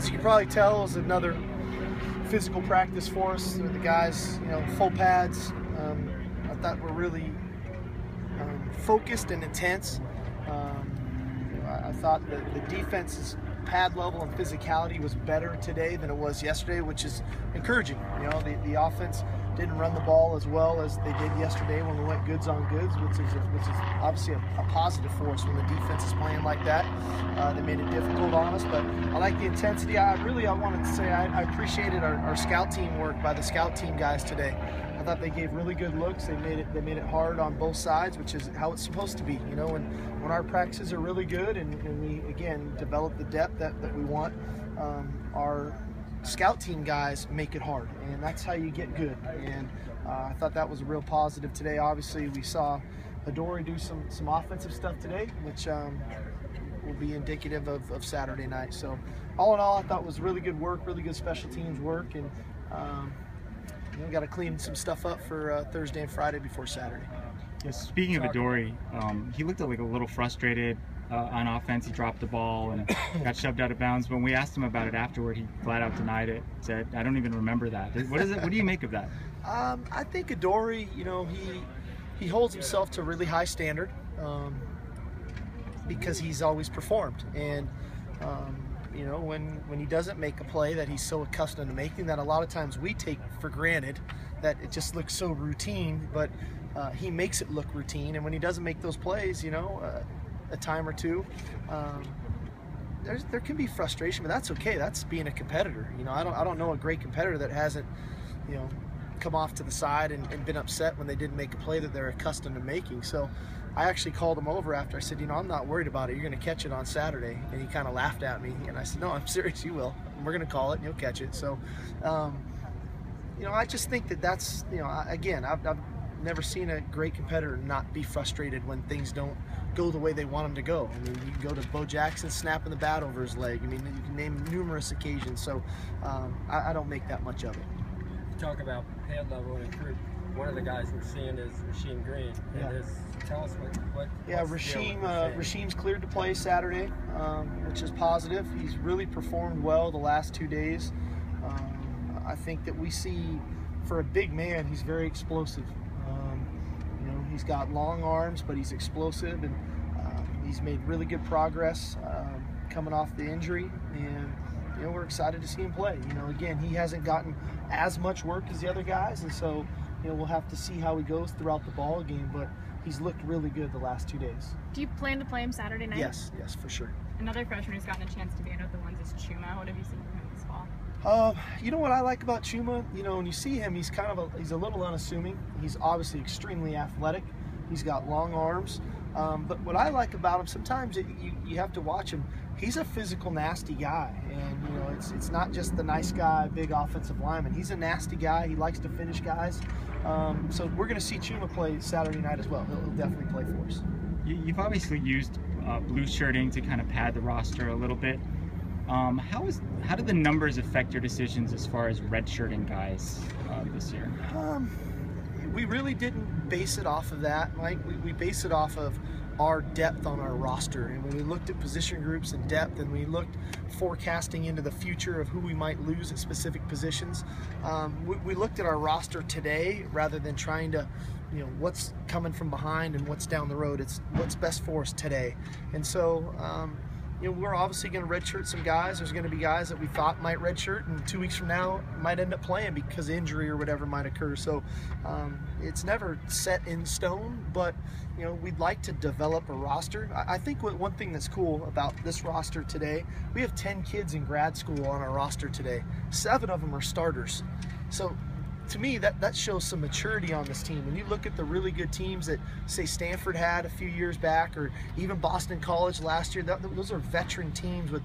As you can probably tell, it was another physical practice for us. The guys, full pads. I thought were really focused and intense. I thought that the defense's pad level and physicality was better today than it was yesterday, which is encouraging. The offense didn't run the ball as well as they did yesterday when we went goods on goods, which is obviously a positive for us when the defense is playing like that. They made it difficult on us, but I like the intensity. I wanted to say I appreciated our scout team work by the scout team guys today. I thought they gave really good looks. They made it hard on both sides, which is how it's supposed to be. When our practices are really good and we again develop the depth that we want, our scout team guys make it hard, and that's how you get good. And I thought that was a real positive today. Obviously, we saw Adoree do some offensive stuff today, which will be indicative of Saturday night. So all in all, I thought it was really good work, really good special teams work, and we got to clean some stuff up for Thursday and Friday before Saturday. Yes, speaking of Adoree, he looked like a little frustrated on offense. He dropped the ball and got shoved out of bounds. When we asked him about it afterward, he flat out denied it. Said, "I don't even remember that." What is it? What do you make of that? I think Adoree, he holds himself to a really high standard because he's always performed. And when he doesn't make a play that he's so accustomed to making, that a lot of times we take for granted, that it just looks so routine, but he makes it look routine. And when he doesn't make those plays, a time or two, there can be frustration, but that's okay. That's being a competitor. I don't know a great competitor that hasn't come off to the side and been upset when they didn't make a play that they're accustomed to making. So I actually called him over after. I said, I'm not worried about it. You're going to catch it on Saturday. And he kind of laughed at me. And I said, no, I'm serious. You will. We're going to call it and you'll catch it. So, I just think that's, again, I've never seen a great competitor not be frustrated when things don't go the way they want them to go. I mean, you can go to Bo Jackson snapping the bat over his leg. I mean, you can name numerous occasions. So I don't make that much of it. You talk about pad level and recruit. One of the guys we're seeing is Rasheem Green. Yeah. Tell us what. Yeah, Rasheem's cleared to play Saturday, which is positive. He's really performed well the last 2 days. I think that we see, for a big man, he's very explosive. He's got long arms, but he's explosive, and he's made really good progress coming off the injury. And we're excited to see him play. Again, he hasn't gotten as much work as the other guys, and so we'll have to see how he goes throughout the ball game, but he's looked really good the last 2 days. Do you plan to play him Saturday night? Yes, for sure. Another freshman who's gotten a chance to be another one is Chuma. What have you seen from him this fall? What I like about Chuma, when you see him, he's he's a little unassuming. He's obviously extremely athletic. He's got long arms. But what I like about him, sometimes you have to watch him. He's a physical, nasty guy, and it's not just the nice guy, big offensive lineman. He's a nasty guy. He likes to finish guys. So we're going to see Chuma play Saturday night as well. He'll definitely play for us. You've obviously used blue shirting to kind of pad the roster a little bit. How did the numbers affect your decisions as far as redshirting guys this year? We really didn't base it off of that, Mike. We base it off of our depth on our roster. And when we looked at position groups and depth, and we looked forecasting into the future of who we might lose at specific positions, we looked at our roster today rather than trying to, what's coming from behind and what's down the road. It's what's best for us today. And so, we're obviously going to redshirt some guys. There's going to be guys that we thought might redshirt, and 2 weeks from now might end up playing because of injury or whatever might occur. So it's never set in stone, but we'd like to develop a roster. I think one thing that's cool about this roster today, we have 10 kids in grad school on our roster today. 7 of them are starters. So to me, that shows some maturity on this team. When you look at the really good teams that, say, Stanford had a few years back, or even Boston College last year, those are veteran teams with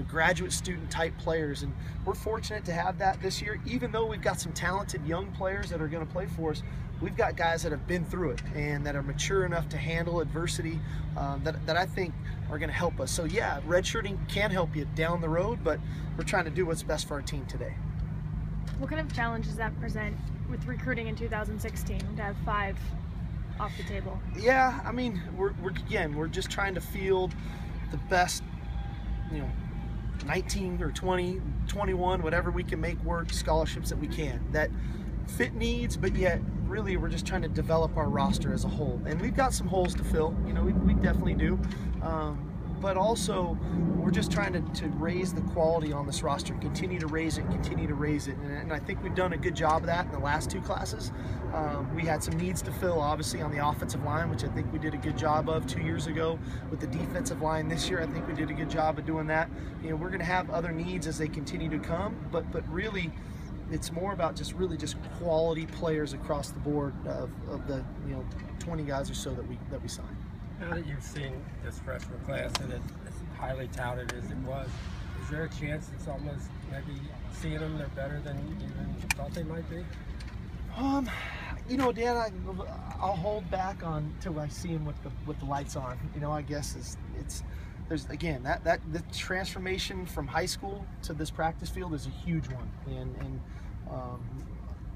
graduate student type players, and we're fortunate to have that this year. Even though we've got some talented young players that are going to play for us, we've got guys that have been through it and that are mature enough to handle adversity that I think are going to help us. So yeah, redshirting can help you down the road, but we're trying to do what's best for our team today. What kind of challenge does that present with recruiting in 2016 to have 5 off the table? Yeah, I mean, we're just trying to field the best, 19 or 20, 21, whatever we can make work, scholarships that we can that fit needs, but yet really we're just trying to develop our roster as a whole. And we've got some holes to fill, you know, we definitely do. But also we're just trying to raise the quality on this roster, continue to raise it. And I think we've done a good job of that in the last two classes. We had some needs to fill, obviously, on the offensive line, which I think we did a good job of 2 years ago. With the defensive line this year, I think we did a good job of doing that. You know, we're going to have other needs as they continue to come, but really, it's more about just quality players across the board of the 20 guys or so that we signed. Now that you've seen this freshman class and it's highly touted as it was, is there a chance it's almost maybe seeing them they're better than you even thought they might be? You know, Dan, I'll hold back on till I see him with the lights on. You know, I guess there's again that the transformation from high school to this practice field is a huge one, and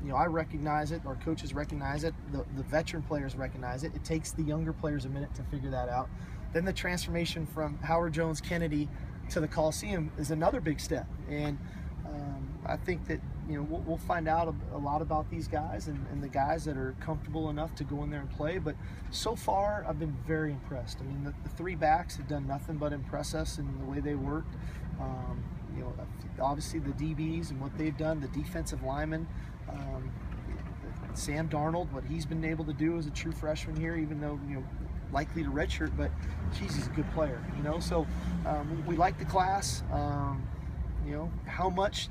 you know, I recognize it, our coaches recognize it, the veteran players recognize it. It takes the younger players a minute to figure that out. Then the transformation from Howard Jones Kennedy to the Coliseum is another big step, and I think that, you know, we'll find out a lot about these guys and the guys that are comfortable enough to go in there and play. But so far, I've been very impressed. I mean, the three backs have done nothing but impress us in the way they worked. You know, obviously the DBs and what they've done, the defensive linemen, Sam Darnold, what he's been able to do as a true freshman here, even though, you know, likely to redshirt, but geez, he's a good player, you know. So we like the class. You know, how much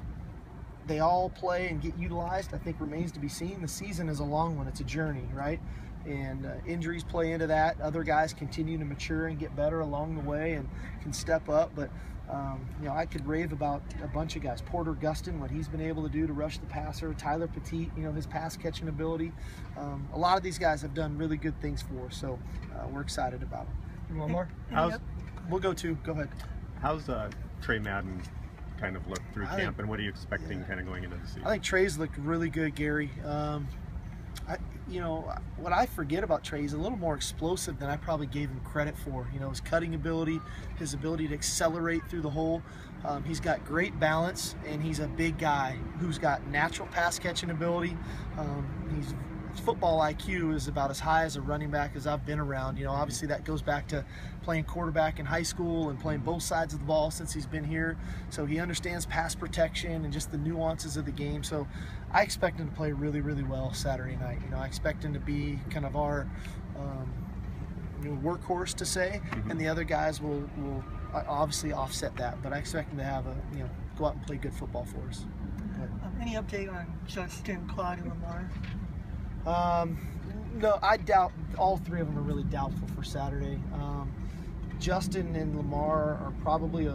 they all play and get utilized, I think, remains to be seen. The season is a long one. It's a journey, right? And injuries play into that. Other guys continue to mature and get better along the way and can step up. But, you know, I could rave about a bunch of guys. Porter Gustin, what he's been able to do to rush the passer. Tyler Petit, you know, his pass catching ability. A lot of these guys have done really good things for us. So we're excited about it. One more? We'll go to. Go ahead. How's Trey Madden kind of looked through camp, and what are you expecting kind of going into the season? I think Trey's looked really good, Gary. You know, what I forget about Trey, he's a little more explosive than I probably gave him credit for. You know, his cutting ability, his ability to accelerate through the hole. He's got great balance, and he's a big guy who's got natural pass catching ability. His football IQ is about as high as a running back as I've been around. You know, obviously that goes back to playing quarterback in high school and playing both sides of the ball since he's been here. So he understands pass protection and just the nuances of the game. So I expect him to play really, really well Saturday night. You know, I expect him to be kind of our workhorse, to say, and the other guys will obviously offset that. But I expect him to have go out and play good football for us. Any update on Justin, Claude, and Lamar? No, I doubt. All three of them are really doubtful for Saturday. Justin and Lamar are probably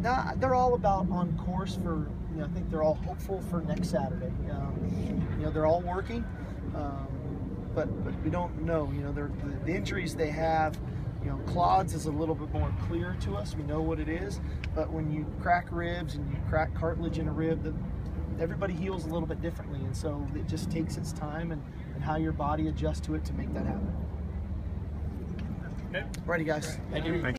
they're all about on course for. I think they're all hopeful for next Saturday. They're all working, but we don't know. The injuries they have. Claude's is a little bit more clear to us. We know what it is, but when you crack ribs and you crack cartilage in a rib, everybody heals a little bit differently, and so it just takes its time and how your body adjusts to it to make that happen. Okay. Righty, guys. Thank you.